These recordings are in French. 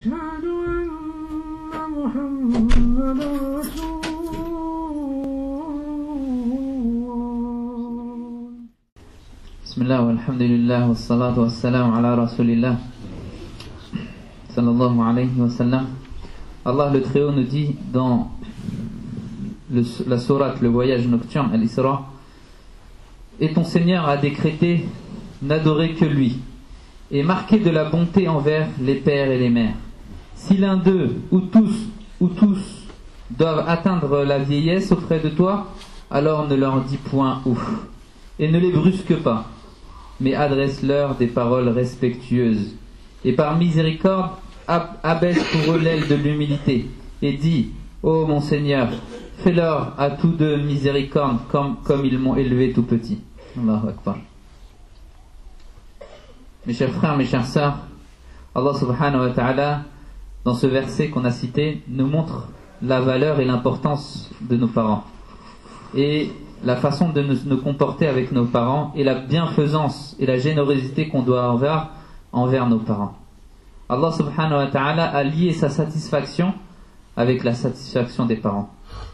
أشهد أن محمدا رسول الله. بسم الله والحمد لله والصلاة والسلام على رسول الله sallallahu alayhi wa sallam. Allah le Très-Haut nous dit dans la sourate, le voyage nocturne, Al-Isra: et ton Seigneur a décrété n'adorer que lui et marqué de la bonté envers les pères et les mères. Si l'un d'eux ou tous doivent atteindre la vieillesse auprès de toi, alors ne leur dis point ouf et ne les brusque pas, mais adresse-leur des paroles respectueuses. Et par miséricorde, abaisse pour eux l'aile de l'humilité et dis: ô mon Seigneur, fais-leur à tous deux miséricorde comme ils m'ont élevé tout petit. Allahu Akbar. Mes chers frères, mes chères sœurs, Allah subhanahu wa ta'ala, dans ce verset qu'on a cité, nous montre la valeur et l'importance de nos parents et la façon de nous comporter avec nos parents et la bienfaisance et la générosité qu'on doit avoir envers nos parents. Allah subhanahu wa ta'ala a lié sa satisfaction avec la satisfaction des parents.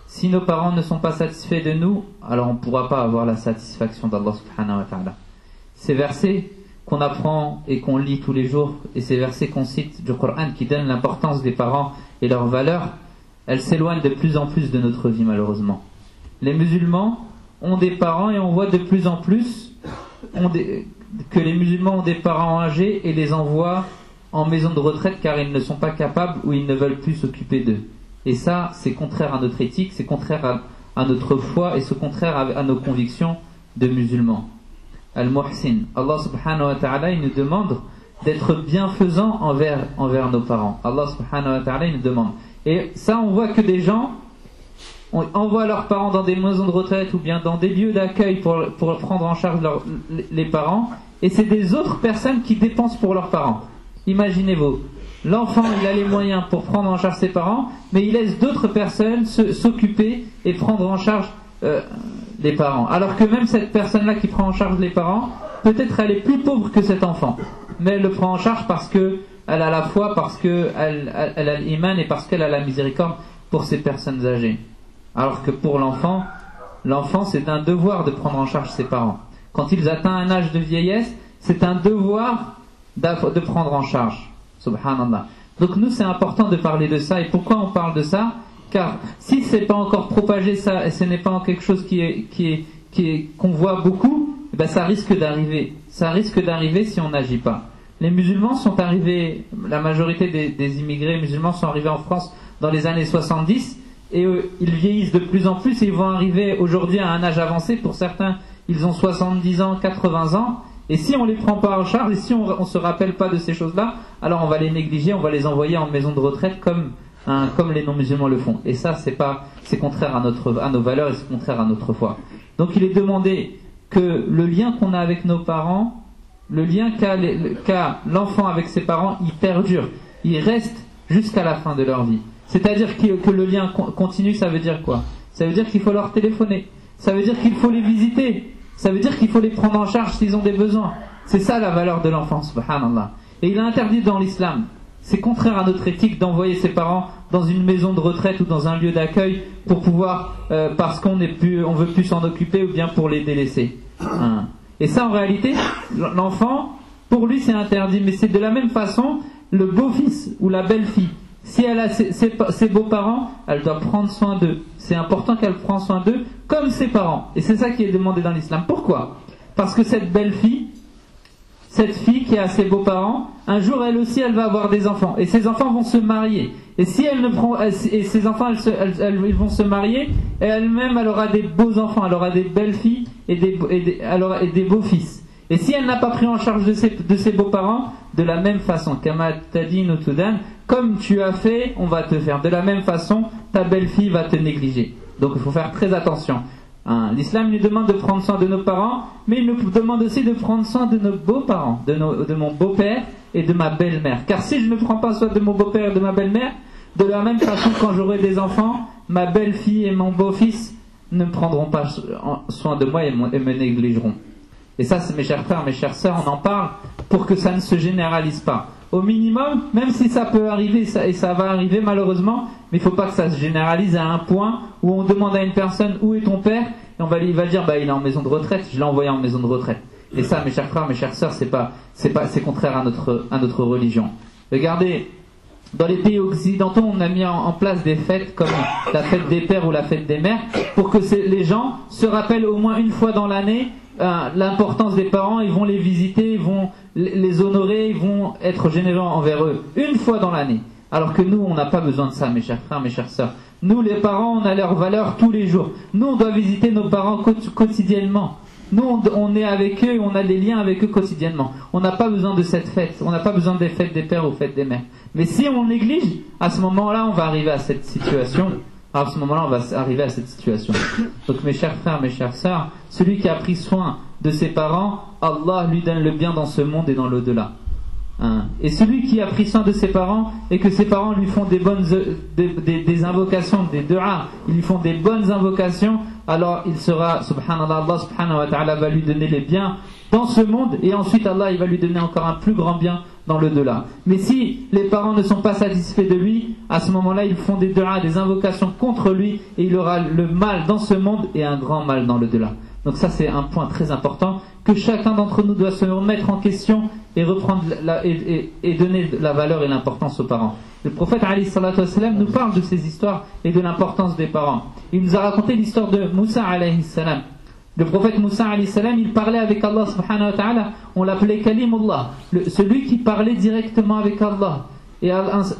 Si nos parents ne sont pas satisfaits de nous, alors on ne pourra pas avoir la satisfaction d'Allah subhanahu wa ta'ala. Ces versets qu'on apprend et qu'on lit tous les jours, et ces versets qu'on cite du Coran qui donnent l'importance des parents et leur valeur, elles s'éloignent de plus en plus de notre vie, malheureusement. Les musulmans ont des parents et on voit de plus en plus que les musulmans ont des parents âgés et les envoient en maison de retraite car ils ne sont pas capables ou ils ne veulent plus s'occuper d'eux. Et ça, c'est contraire à notre éthique, c'est contraire à notre foi et c'est contraire à nos convictions de musulmans. Al-Muhsin, Allah subhanahu wa ta'ala, il nous demande d'être bienfaisant envers nos parents. Allah subhanahu wa ta'ala, il nous demande. Et ça, on voit que des gens envoient leurs parents dans des maisons de retraite ou bien dans des lieux d'accueil pour prendre en charge les parents, et c'est des autres personnes qui dépensent pour leurs parents. Imaginez-vous, l'enfant il a les moyens pour prendre en charge ses parents, mais il laisse d'autres personnes s'occuper et prendre en charge les parents. Alors que même cette personne-là qui prend en charge les parents, peut-être elle est plus pauvre que cet enfant, mais elle le prend en charge parce qu'elle a la foi, parce qu'elle a l'iman et parce qu'elle a la miséricorde pour ces personnes âgées. Alors que pour l'enfant c'est un devoir de prendre en charge ses parents. Quand ils atteignent un âge de vieillesse, c'est un devoir de prendre en charge. Subhanallah. Donc nous, c'est important de parler de ça. Et pourquoi on parle de ça? Car si ce n'est pas encore propagé ça, et ce n'est pas quelque chose qu'on voit beaucoup, ben ça risque d'arriver. Ça risque d'arriver si on n'agit pas. Les musulmans sont arrivés, la majorité des immigrés musulmans sont arrivés en France dans les années 70, et ils vieillissent de plus en plus et ils vont arriver aujourd'hui à un âge avancé. Pour certains, ils ont 70 ans, 80 ans. Et si on ne les prend pas en charge, et si on ne se rappelle pas de ces choses-là, alors on va les négliger, on va les envoyer en maison de retraite comme les non-musulmans le font. Et ça, c'est contraire à nos valeurs et c'est contraire à notre foi. Donc il est demandé que le lien qu'on a avec nos parents, le lien qu'a l'enfant avec ses parents, il perdure, il reste jusqu'à la fin de leur vie. C'est-à-dire que le lien continue, ça veut dire quoi? Ça veut dire qu'il faut leur téléphoner, ça veut dire qu'il faut les visiter, ça veut dire qu'il faut les prendre en charge s'ils ont des besoins. C'est ça la valeur de l'enfant, subhanallah. Et il est interdit dans l'islam. C'est contraire à notre éthique d'envoyer ses parents dans une maison de retraite ou dans un lieu d'accueil pour pouvoir, parce qu'on veut plus s'en occuper ou bien pour les délaisser. Et ça, en réalité, l'enfant, pour lui, c'est interdit. Mais c'est de la même façon, le beau-fils ou la belle-fille, si elle a ses beaux-parents, elle doit prendre soin d'eux. C'est important qu'elle prenne soin d'eux comme ses parents. Et c'est ça qui est demandé dans l'islam. Pourquoi? Parce que cette belle-fille, cette fille qui a ses beaux-parents, un jour elle aussi elle va avoir des enfants. Et ses enfants vont se marier. Et si elle ne prend, et ses enfants ils vont se marier, et elle-même elle aura des beaux enfants, elle aura des belles filles et des beaux fils. Et si elle n'a pas pris en charge de ses beaux-parents, de la même façon, comme tu as fait, on va te faire. De la même façon, ta belle-fille va te négliger. Donc il faut faire très attention. L'islam nous demande de prendre soin de nos parents, mais il nous demande aussi de prendre soin de nos beaux-parents, de mon beau-père et de ma belle-mère. Car si je ne prends pas soin de mon beau-père et de ma belle-mère, de la même façon, quand j'aurai des enfants, ma belle-fille et mon beau-fils ne prendront pas soin de moi et me négligeront. Et ça, mes chers frères, mes chères sœurs, on en parle pour que ça ne se généralise pas. Au minimum, même si ça peut arriver, et ça va arriver malheureusement, mais il ne faut pas que ça se généralise à un point où on demande à une personne où est ton père, et il va dire il est en maison de retraite, je l'ai envoyé en maison de retraite. Et ça, mes chers frères, mes chères sœurs, c'est contraire à notre religion. Regardez, dans les pays occidentaux, on a mis en place des fêtes comme la fête des pères ou la fête des mères pour que les gens se rappellent au moins une fois dans l'année l'importance des parents. Ils vont les visiter, ils vont les honorer, ils vont être généreux envers eux une fois dans l'année. Alors que nous, on n'a pas besoin de ça, mes chers frères, mes chères sœurs. Nous, les parents, on a leur valeur tous les jours. Nous, on doit visiter nos parents quotidiennement. Nous, on est avec eux, on a des liens avec eux quotidiennement. On n'a pas besoin de cette fête, on n'a pas besoin des fêtes des pères ou fêtes des mères. Mais si on néglige, à ce moment-là, on va arriver à cette situation. Donc mes chers frères, mes chères sœurs, celui qui a pris soin de ses parents, Allah lui donne le bien dans ce monde et dans l'au-delà. Et celui qui a pris soin de ses parents et que ses parents lui font des invocations, des du'a, ils lui font des bonnes invocations, alors il sera, subhanallah, Allah subhanahu wa ta'ala va lui donner les biens dans ce monde et ensuite Allah il va lui donner encore un plus grand bien dans le delà. Mais si les parents ne sont pas satisfaits de lui, à ce moment-là ils font des du'a, des invocations contre lui et il aura le mal dans ce monde et un grand mal dans le delà. Donc ça c'est un point très important que chacun d'entre nous doit se remettre en question et reprendre et donner la valeur et l'importance aux parents. Le prophète alayhi salatu wassalam nous parle de ces histoires et de l'importance des parents. Il nous a raconté l'histoire de Moussa alayhi salam. Le prophète Moussa alayhi salam, il parlait avec Allah subhanahu wa ta'ala, on l'appelait Kalimullah, celui qui parlait directement avec Allah. Et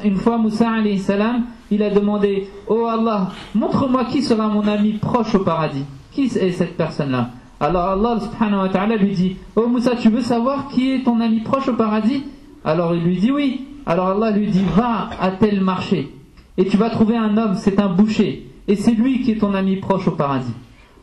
une fois Moussa alayhi salam, il a demandé: oh Allah, montre-moi qui sera mon ami proche au paradis. Qui est cette personne-là? Alors Allah subhanahu wa ta'ala lui dit: oh Moussa, tu veux savoir qui est ton ami proche au paradis? Alors il lui dit oui. Alors Allah lui dit: va à tel marché et tu vas trouver un homme, c'est un boucher, et c'est lui qui est ton ami proche au paradis.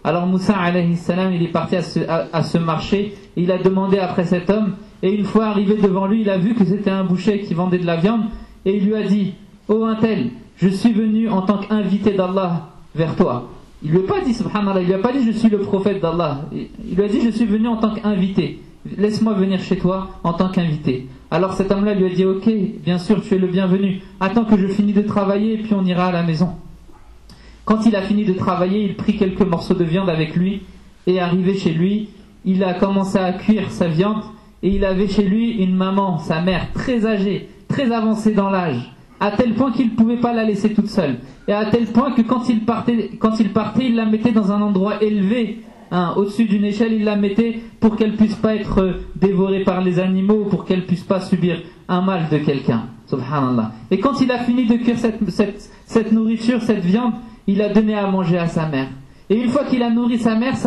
Alors Moussa alayhi salam, il est parti à ce marché, et il a demandé après cet homme, et une fois arrivé devant lui, il a vu que c'était un boucher qui vendait de la viande, et il lui a dit: oh un tel, je suis venu en tant qu'invité d'Allah vers toi. Il lui a pas dit, subhanallah, il lui a pas dit je suis le prophète d'Allah. Il lui a dit je suis venu en tant qu'invité. Laisse-moi venir chez toi en tant qu'invité. Alors cet homme-là lui a dit: ok, bien sûr, tu es le bienvenu. Attends que je finis de travailler et puis on ira à la maison. Quand il a fini de travailler, il prit quelques morceaux de viande avec lui et arrivé chez lui, il a commencé à cuire sa viande et il avait chez lui une maman, sa mère, très âgée, très avancée dans l'âge, à tel point qu'il ne pouvait pas la laisser toute seule. Et à tel point que quand il partait, il la mettait dans un endroit élevé, au-dessus d'une échelle, il la mettait pour qu'elle puisse pas être dévorée par les animaux, pour qu'elle puisse pas subir un mal de quelqu'un. Subhanallah. Et quand il a fini de cuire cette nourriture, cette viande, il a donné à manger à sa mère. Et une fois qu'il a nourri sa mère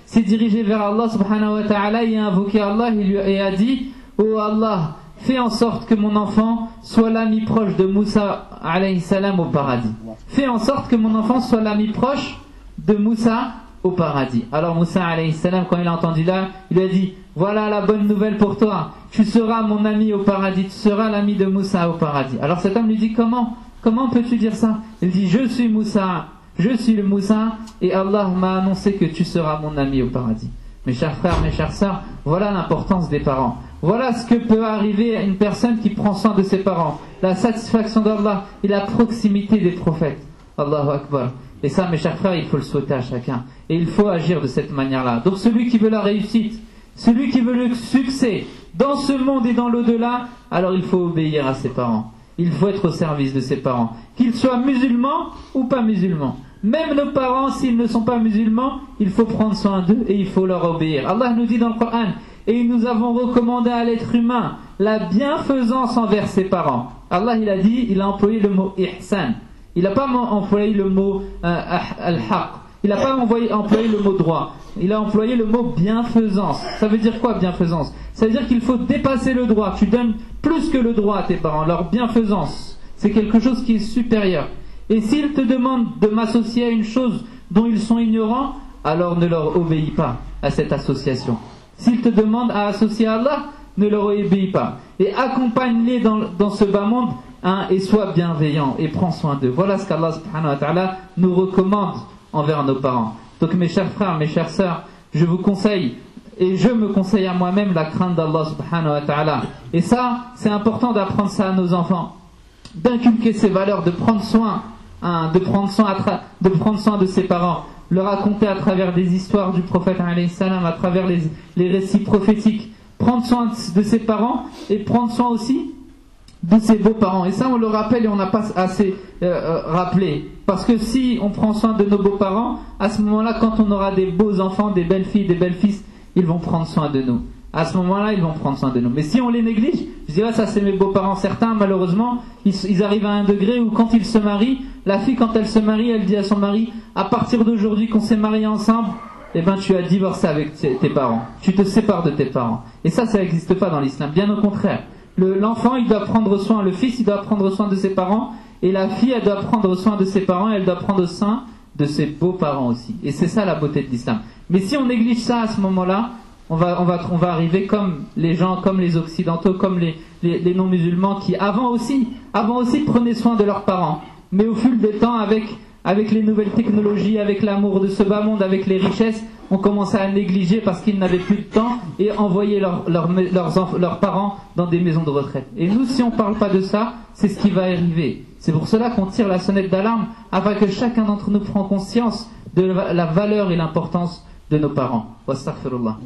s'est dirigée vers Allah subhanahu wa ta'ala et a invoqué Allah et a dit: oh Allah, fais en sorte que mon enfant soit l'ami proche de Moussa alayhi salam au paradis. Fais en sorte que mon enfant soit l'ami proche de Moussa au paradis. Alors Moussa alayhi salam, quand il a entendu là, il lui a dit: voilà la bonne nouvelle pour toi, tu seras mon ami au paradis, tu seras l'ami de Moussa au paradis. Alors cet homme lui dit: comment peux-tu dire ça? Il dit: je suis Moussa, je suis le Moussa et Allah m'a annoncé que tu seras mon ami au paradis. Mes chers frères, mes chères sœurs, voilà l'importance des parents. Voilà ce que peut arriver à une personne qui prend soin de ses parents. La satisfaction d'Allah et la proximité des prophètes. Allahu Akbar. Et ça, mes chers frères, il faut le souhaiter à chacun. Et il faut agir de cette manière-là. Donc celui qui veut la réussite, celui qui veut le succès dans ce monde et dans l'au-delà, alors il faut obéir à ses parents. Il faut être au service de ses parents. Qu'ils soient musulmans ou pas musulmans. Même nos parents, s'ils ne sont pas musulmans, il faut prendre soin d'eux et il faut leur obéir. Allah nous dit dans le Coran: et nous avons recommandé à l'être humain la bienfaisance envers ses parents. Allah il a employé le mot ihsan. Il n'a pas employé le mot al-haq. Il n'a pas employé le mot droit. Il a employé le mot bienfaisance. Ça veut dire quoi, bienfaisance? Ça veut dire qu'il faut dépasser le droit. Tu donnes plus que le droit à tes parents. Leur bienfaisance, c'est quelque chose qui est supérieur. Et s'ils te demandent de m'associer à une chose dont ils sont ignorants, alors ne leur obéis pas à cette association. S'ils te demandent à associer à Allah, ne leur obéis pas. Et accompagne-les dans ce bas monde, et sois bienveillant et prends soin d'eux. Voilà ce qu'Allah subhanahu wa ta'ala nous recommande envers nos parents. Donc mes chers frères, mes chères sœurs, je vous conseille et je me conseille à moi-même la crainte d'Allah subhanahu wa ta'ala. Et ça, c'est important d'apprendre ça à nos enfants, d'inculquer ces valeurs, de prendre soin, de prendre soin de ses parents, le raconter à travers des histoires du prophète alayhi salam, à travers les récits prophétiques, prendre soin de ses parents et prendre soin aussi de ses beaux-parents. Et ça, on le rappelle et on n'a pas assez rappelé. Parce que si on prend soin de nos beaux-parents, à ce moment-là, quand on aura des beaux enfants, des belles filles, des belles fils, ils vont prendre soin de nous. À ce moment-là, ils vont prendre soin de nous. Mais si on les néglige, je dirais ça c'est mes beaux-parents. Certains, malheureusement, ils arrivent à un degré où quand ils se marient, la fille quand elle se marie, elle dit à son mari, à partir d'aujourd'hui qu'on s'est mariés ensemble, eh ben tu as divorcé avec tes parents. Tu te sépares de tes parents. Et ça n'existe pas dans l'islam. Bien au contraire. L'enfant, il doit prendre soin, le fils, il doit prendre soin de ses parents, et la fille, elle doit prendre soin de ses parents, et elle doit prendre soin de ses beaux-parents aussi. Et c'est ça la beauté de l'islam. Mais si on néglige ça à ce moment-là, on va arriver comme les gens, comme les occidentaux, comme les non-musulmans qui avant aussi prenaient soin de leurs parents. Mais au fil des temps, avec les nouvelles technologies, avec l'amour de ce bas monde, avec les richesses, on commençait à négliger parce qu'ils n'avaient plus de temps et envoyaient leurs parents dans des maisons de retraite. Et nous, si on ne parle pas de ça, c'est ce qui va arriver. C'est pour cela qu'on tire la sonnette d'alarme afin que chacun d'entre nous prenne conscience de la valeur et l'importance de nos parents. Wastaghfirullah.